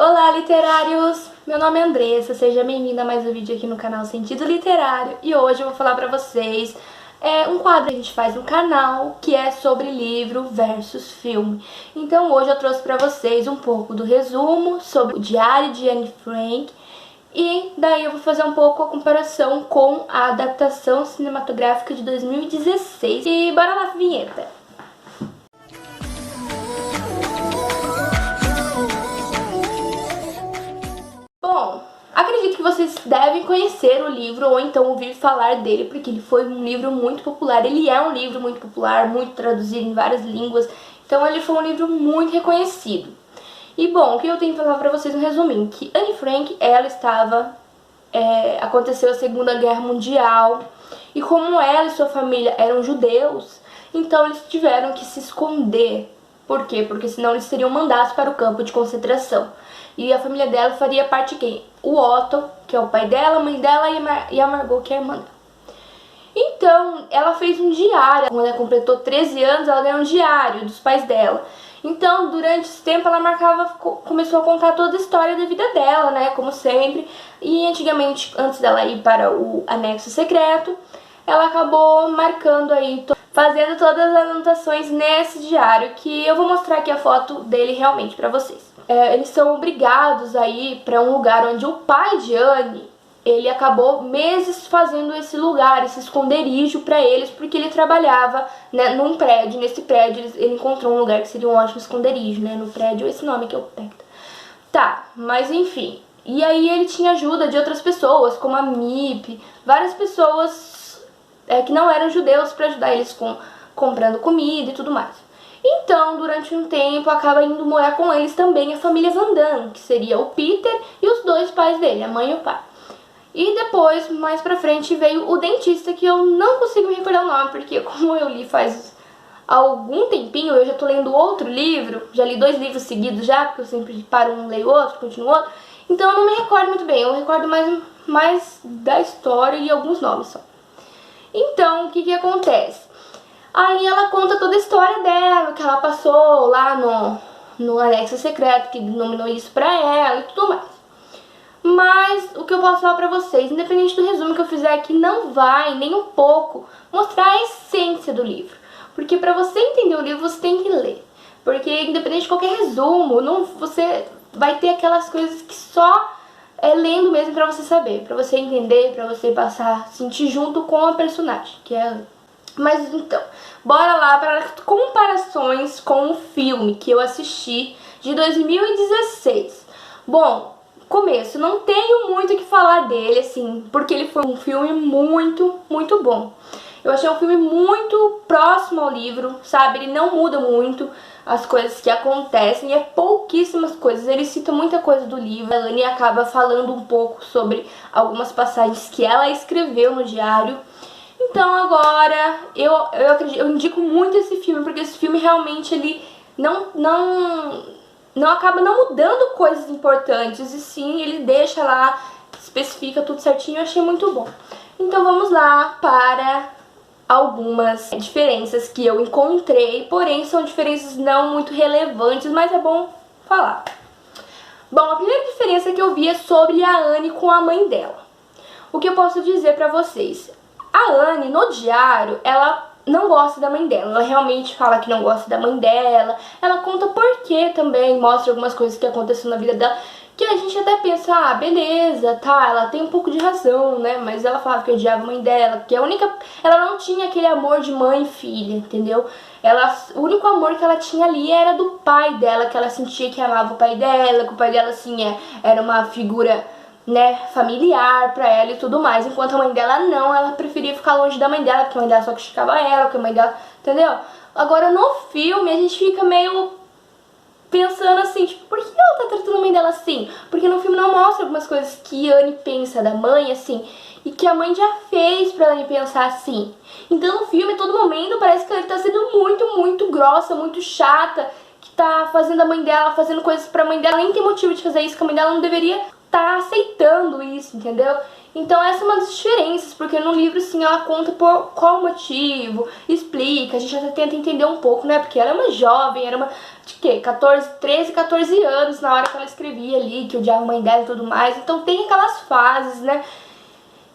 Olá, literários! Meu nome é Andressa, seja bem-vinda a mais um vídeo aqui no canal Sentido Literário. E hoje eu vou falar pra vocês um quadro que a gente faz no canal, que é sobre livro versus filme. Então hoje eu trouxe pra vocês um pouco do resumo sobre o Diário de Anne Frank. E daí eu vou fazer um pouco a comparação com a adaptação cinematográfica de 2016. E bora lá, vinheta! Bom, acredito que vocês devem conhecer o livro ou então ouvir falar dele, porque ele foi um livro muito popular. Ele é um livro muito popular, muito traduzido em várias línguas, então ele foi um livro muito reconhecido. E bom, o que eu tenho que falar pra vocês no resuminho, que Anne Frank, ela estava... aconteceu a Segunda Guerra Mundial, e como ela e sua família eram judeus, então eles tiveram que se esconder. Por quê? Porque senão eles seriam mandados para o campo de concentração. E a família dela faria parte de quem? O Otto, que é o pai dela, a mãe dela e a Margot, que é a irmã dela. Então, ela fez um diário. Quando ela completou 13 anos, ela ganhou um diário dos pais dela. Então, durante esse tempo, ela começou a contar toda a história da vida dela, né? Como sempre. E antigamente, antes dela ir para o anexo secreto, ela acabou marcando aí, fazendo todas as anotações nesse diário, que eu vou mostrar aqui a foto dele realmente pra vocês. Eles são obrigados a ir pra um lugar onde o pai de Anne, ele acabou meses fazendo esse lugar, esse esconderijo pra eles, porque ele trabalhava, né, num prédio. Nesse prédio ele encontrou um lugar que seria um ótimo esconderijo, né, no prédio, esse nome que é o Pecta. Tá, mas enfim. E aí ele tinha ajuda de outras pessoas, como a Mip, várias pessoas que não eram judeus, pra ajudar eles comprando comida e tudo mais. Então, durante um tempo, acaba indo morar com eles também a família Van Damme, que seria o Peter e os dois pais dele, a mãe e o pai. E depois, mais pra frente, veio o dentista, que eu não consigo me recordar o nome, porque como eu li faz algum tempinho, eu já tô lendo outro livro, já li 2 livros seguidos já, porque eu sempre paro um, leio outro, continuo outro. Então eu não me recordo muito bem, eu recordo mais da história e alguns nomes só. Então, o que acontece? Aí ela conta toda a história dela, que ela passou lá no anexo secreto, que denominou isso pra ela e tudo mais. Mas o que eu posso falar pra vocês, independente do resumo que eu fizer aqui, não vai nem um pouco mostrar a essência do livro. Porque pra você entender o livro, você tem que ler. Porque independente de qualquer resumo, você vai ter aquelas coisas que só lendo mesmo pra você saber, pra você entender, pra você passar, sentir junto com a personagem, que é ela. Mas então, bora lá para comparações com o filme que eu assisti de 2016. Bom, começo, não tenho muito o que falar dele, assim, porque ele foi um filme muito, muito bom. Eu achei um filme muito próximo ao livro, sabe? Ele não muda muito as coisas que acontecem, é pouquíssimas coisas. Ele cita muita coisa do livro. A Anne acaba falando um pouco sobre algumas passagens que ela escreveu no diário. Então agora, eu indico muito esse filme, porque esse filme realmente ele não acaba não mudando coisas importantes, e sim, ele deixa lá, especifica tudo certinho. Eu achei muito bom. Então vamos lá para algumas diferenças que eu encontrei, porém são diferenças não muito relevantes, mas é bom falar. Bom, a primeira diferença que eu vi é sobre a Anne com a mãe dela. O que eu posso dizer pra vocês? A Anne, no diário, ela não gosta da mãe dela. Ela realmente fala que não gosta da mãe dela. Ela conta porquê também, mostra algumas coisas que aconteceram na vida dela, que a gente até pensa, ah, beleza, tá, ela tem um pouco de razão, né? Mas ela falava que odiava a mãe dela, que ela não tinha aquele amor de mãe e filha, entendeu? O único amor que ela tinha ali era do pai dela, que ela sentia que amava o pai dela, que o pai dela, assim, era uma figura, né, familiar pra ela e tudo mais, enquanto a mãe dela não, ela preferia ficar longe da mãe dela, porque a mãe dela só criticava ela, porque a mãe dela, entendeu? Agora no filme a gente fica meio pensando assim, tipo, por que ela tá tratando a mãe dela assim? Porque no filme não mostra algumas coisas que Anne pensa da mãe, assim, e que a mãe já fez pra Anne pensar assim. Então no filme, todo momento, parece que ela tá sendo muito, muito grossa, muito chata, que tá fazendo a mãe dela, fazendo coisas pra mãe dela, nem tem motivo de fazer isso, que a mãe dela não deveria tá aceitando isso, entendeu? Então essa é uma das diferenças, porque no livro, sim, ela conta por qual motivo, explica, a gente até tenta entender um pouco, né, porque ela é uma jovem, era uma, de quê? 13, 14 anos na hora que ela escrevia ali, que odiava a mãe dela e tudo mais, então tem aquelas fases, né.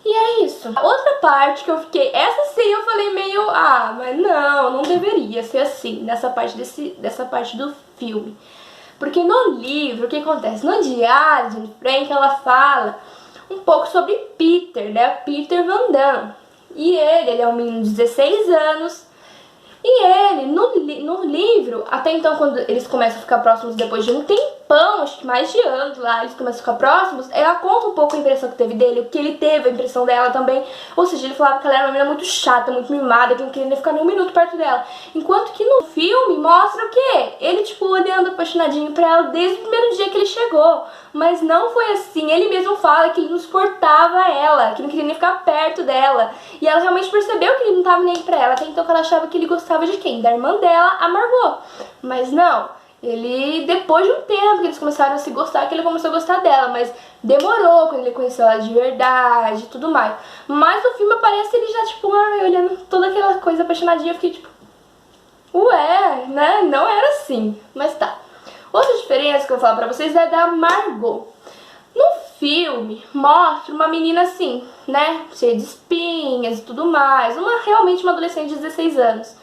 E é isso. A outra parte que eu fiquei, essa sim eu falei meio, mas não deveria ser assim, nessa parte do filme. Porque no livro, o que acontece? No diário de Anne Frank, ela fala um pouco sobre Peter, né? Peter Van Damme. E ele é um menino de 16 anos. E ele, no livro, até então, quando eles começam a ficar próximos depois de um tempão, acho que mais de anos lá, eles começam a ficar próximos, ela conta um pouco a impressão que teve dele, o que ele teve, a impressão dela também. Ou seja, ele falava que ela era uma menina muito chata, muito mimada, que não queria nem ficar nem um minuto perto dela. Enquanto que no filme mostra o quê? Ele, tipo, olhando apaixonadinho pra ela desde o primeiro dia que ele chegou. Mas não foi assim, ele mesmo fala que ele não suportava ela, que não queria nem ficar perto dela. E ela realmente percebeu que ele não tava nem aí pra ela, até então que ela achava que ele gostava de quem? Da irmã dela, a Margot. Mas não, ele, depois de um tempo que eles começaram a se gostar, que ele começou a gostar dela, mas demorou quando ele conheceu ela de verdade e tudo mais. Mas no filme aparece ele já, tipo, olhando toda aquela coisa apaixonadinha, eu fiquei tipo, ué, né? Não era assim, mas tá. Outra diferença que eu vou falar pra vocês é da Margot. No filme, mostra uma menina assim, né, cheia de espinhas e tudo mais, realmente uma adolescente de 16 anos.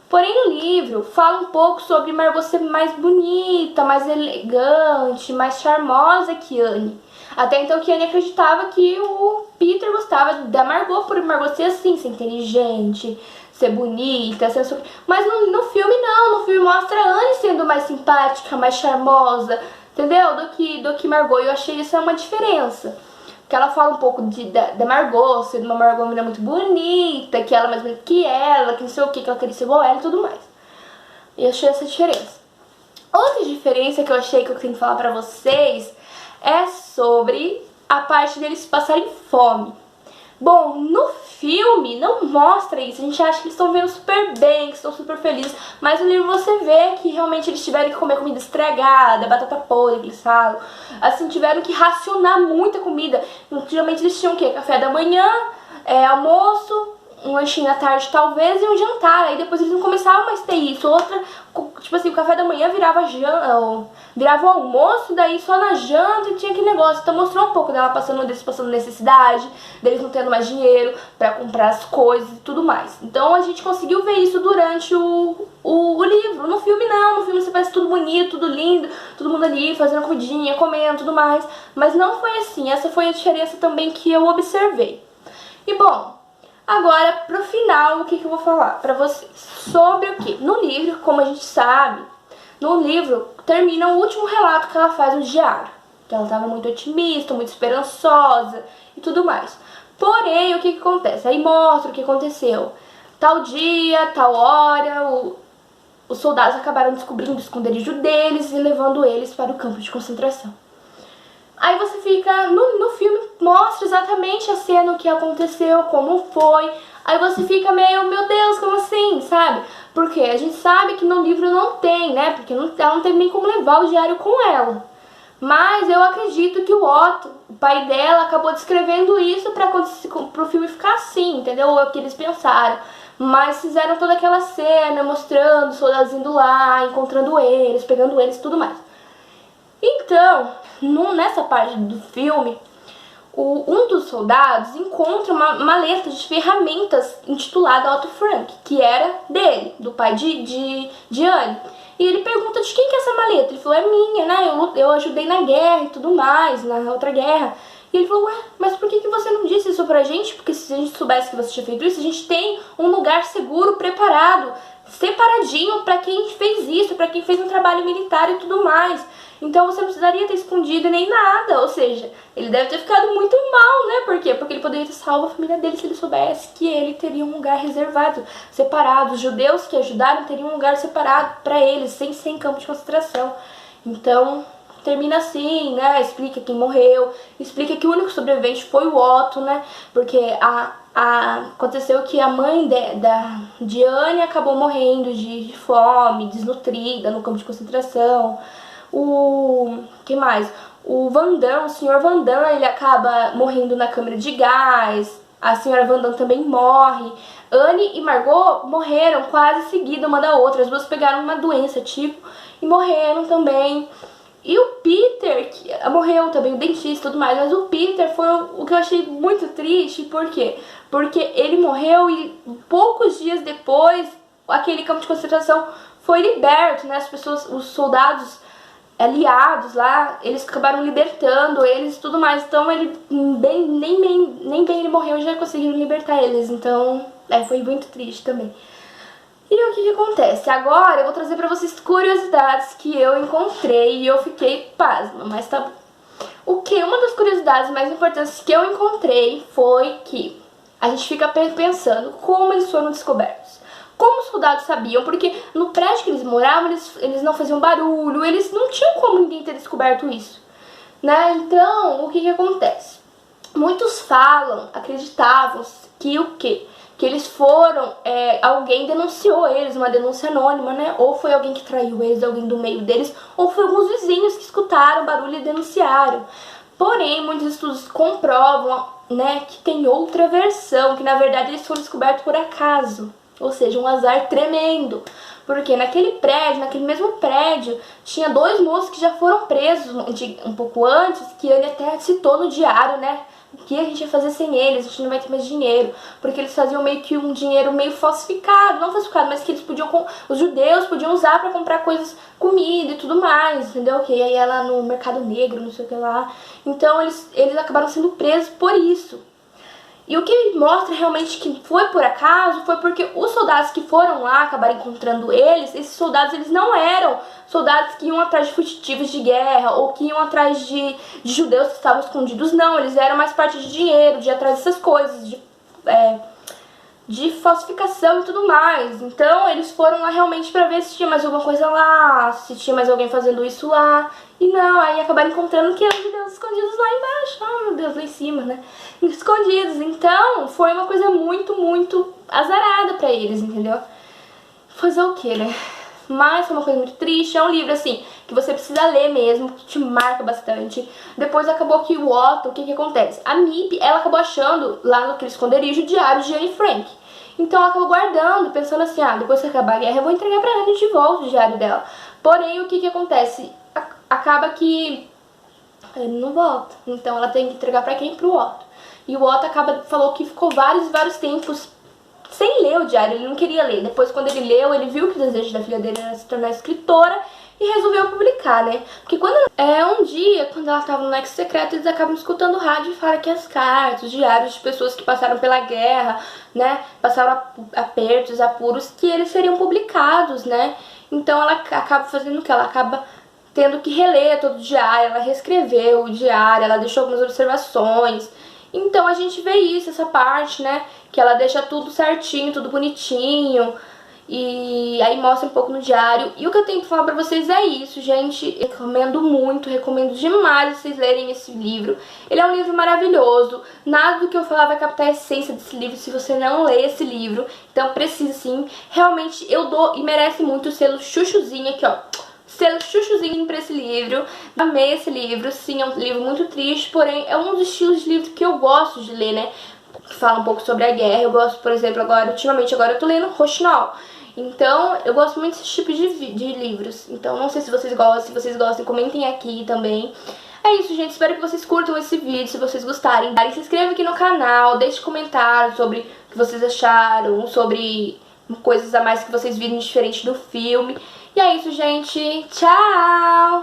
Porém, no livro, fala um pouco sobre Margot ser mais bonita, mais elegante, mais charmosa que Anne. Até então que Anne acreditava que o Peter gostava da Margot, por Margot ser assim, ser inteligente, ser bonita, ser... Mas no filme não, no filme mostra a Anne sendo mais simpática, mais charmosa, entendeu? Do que Margot. Eu achei isso uma diferença. Porque ela fala um pouco da Margot, sendo uma Margot menina muito bonita, que ela é mais bonita que ela, que não sei o que ela queria ser igual a ela e tudo mais. E eu achei essa diferença. Outra diferença que eu achei que eu tenho que falar pra vocês é sobre a parte deles passarem fome. Bom, no filme não mostra isso, a gente acha que eles estão vendo super bem, que estão super felizes, mas no livro você vê que realmente eles tiveram que comer comida estragada, batata podre, que eles falam, assim, tiveram que racionar muita comida. Antigamente eles tinham o quê? Café da manhã, almoço, um lanchinho à tarde talvez e um jantar, aí depois eles não começavam mais a ter isso. Outra, tipo assim, o café da manhã virava o almoço, daí só na janta e tinha aquele negócio. Então mostrou um pouco deles passando necessidade, deles não tendo mais dinheiro pra comprar as coisas e tudo mais. Então a gente conseguiu ver isso durante o livro. No filme não, no filme você parece tudo bonito, tudo lindo, todo mundo ali fazendo comidinha, comendo, tudo mais. Mas não foi assim, essa foi a diferença também que eu observei. E bom, agora, pro final, o que eu vou falar pra vocês? Sobre o que? No livro, como a gente sabe, no livro termina o último relato que ela faz no diário. Que ela estava muito otimista, muito esperançosa e tudo mais. Porém, o que acontece? Aí mostra o que aconteceu. Tal dia, tal hora, os soldados acabaram descobrindo o esconderijo deles e levando eles para o campo de concentração. Aí você fica, no filme mostra exatamente a cena, o que aconteceu, como foi. Aí você fica meio, meu Deus, como assim, sabe? Porque a gente sabe que no livro não tem, né? Porque ela não teve nem como levar o diário com ela. Mas eu acredito que o Otto, o pai dela, acabou descrevendo isso pro filme ficar assim, entendeu? É o que eles pensaram. Mas fizeram toda aquela cena, mostrando os soldados indo lá, encontrando eles, pegando eles e tudo mais. Então, nessa parte do filme, um dos soldados encontra uma maleta de ferramentas intitulada Otto Frank, que era dele, do pai de Anne. E ele pergunta de quem que é essa maleta. Ele falou, é minha, né? Eu ajudei na guerra e tudo mais, na outra guerra. E ele falou, ué, mas por que você não disse isso pra gente? Porque se a gente soubesse que você tinha feito isso, a gente tem um lugar seguro, preparado, separadinho pra quem fez isso, pra quem fez um trabalho militar e tudo mais. Então você não precisaria ter escondido nem nada. Ou seja, ele deve ter ficado muito mal, né? Por quê? Porque ele poderia ter salvo a família dele se ele soubesse que ele teria um lugar reservado, separado. Os judeus que ajudaram teriam um lugar separado pra eles, sem ser em campo de concentração. Então, termina assim, né? Explica quem morreu, explica que o único sobrevivente foi o Otto, né? Porque aconteceu que a mãe de Anne acabou morrendo de fome, desnutrida no campo de concentração. que mais? O Van Damme, o Sr. Van Damme, ele acaba morrendo na câmara de gás. A senhora Van Damme também morre. Anne e Margot morreram quase seguida uma da outra. As duas pegaram uma doença, tipo, e morreram também. E o Peter, que morreu também, o dentista e tudo mais. Mas o Peter foi o que eu achei muito triste. Por quê? Porque ele morreu e poucos dias depois, aquele campo de concentração foi liberto, né? As pessoas, os soldados aliados lá, eles acabaram libertando eles e tudo mais. Então ele nem bem ele morreu, já conseguiram libertar eles. Então foi muito triste também. E o que acontece? Agora eu vou trazer pra vocês curiosidades que eu encontrei e eu fiquei pasma, mas tá bom. Uma das curiosidades mais importantes que eu encontrei foi que a gente fica pensando como eles foram descobertos. Como os soldados sabiam, porque no prédio que eles moravam, eles não faziam barulho, eles não tinham como ninguém ter descoberto isso, né? Então, o que acontece? Muitos falam, acreditavam que o quê? Que eles foram, alguém denunciou eles, uma denúncia anônima, né? Ou foi alguém que traiu eles, alguém do meio deles, ou foi alguns vizinhos que escutaram barulho e denunciaram. Porém, muitos estudos comprovam, né, que tem outra versão, que na verdade eles foram descobertos por acaso. Ou seja, um azar tremendo. Porque naquele mesmo prédio, tinha 2 moços que já foram presos um pouco antes, que ele até citou no diário, né? O que a gente ia fazer sem eles? A gente não vai ter mais dinheiro. Porque eles faziam meio que um dinheiro meio falsificado. Não falsificado, mas que eles podiam, os judeus podiam usar pra comprar coisas, comida e tudo mais, entendeu? Que aí ia lá no mercado negro, não sei o que lá. Então eles acabaram sendo presos por isso. E o que mostra realmente que foi por acaso foi porque os soldados que foram lá acabaram encontrando eles. Esses soldados, eles não eram soldados que iam atrás de fugitivos de guerra ou que iam atrás de judeus que estavam escondidos. Não, eles eram mais parte de dinheiro, de ir atrás dessas coisas, de falsificação e tudo mais. Então eles foram lá realmente pra ver se tinha mais alguma coisa lá, se tinha mais alguém fazendo isso lá. E não, aí acabaram encontrando que eram judeus escondidos lá embaixo. Oh meu Deus, lá em cima, né? Escondidos. Então foi uma coisa muito, muito azarada pra eles, entendeu? Fazer o que, né? Mas foi uma coisa muito triste. É um livro, assim, que você precisa ler mesmo, que te marca bastante. Depois acabou que o Otto, o que acontece? A Mip, ela acabou achando lá naquele esconderijo o diário de Anne Frank. Então ela acabou guardando, pensando assim, depois que acabar a guerra eu vou entregar pra Anne de volta o diário dela. Porém, o que acontece? Acaba que ele não volta. Então ela tem que entregar pra quem? Pro Otto. E o Otto falou que ficou vários tempos sem ler o diário, ele não queria ler. Depois, quando ele leu, ele viu que o desejo da filha dele era se tornar escritora e resolveu publicar, né? Porque um dia, quando ela estava no Nexo Secreto, eles acabam escutando o rádio e falam que as cartas, os diários de pessoas que passaram pela guerra, né? Passaram apertos, apuros, que eles seriam publicados, né? Então ela acaba fazendo o que? Ela acaba tendo que reler todo o diário, ela reescreveu o diário, ela deixou algumas observações. Então a gente vê isso, essa parte, né, que ela deixa tudo certinho, tudo bonitinho, e aí mostra um pouco no diário. E o que eu tenho que falar pra vocês é isso, gente. Eu recomendo muito, recomendo demais vocês lerem esse livro. Ele é um livro maravilhoso, nada do que eu falar vai captar a essência desse livro se você não ler esse livro. Então precisa sim, realmente eu dou, e merece muito o selo chuchuzinho aqui, ó. Selo chuchuzinho pra esse livro. Amei esse livro, sim, é um livro muito triste, porém é um dos estilos de livro que eu gosto de ler, né? Que fala um pouco sobre a guerra. Eu gosto, por exemplo, ultimamente eu tô lendo Rochinol. Então, eu gosto muito desse tipo de livros. Então, não sei se vocês gostam, comentem aqui também. É isso, gente, espero que vocês curtam esse vídeo, se vocês gostarem. Se inscreva aqui no canal, deixe comentários sobre o que vocês acharam, sobre coisas a mais que vocês viram diferente do filme. E é isso, gente. Tchau!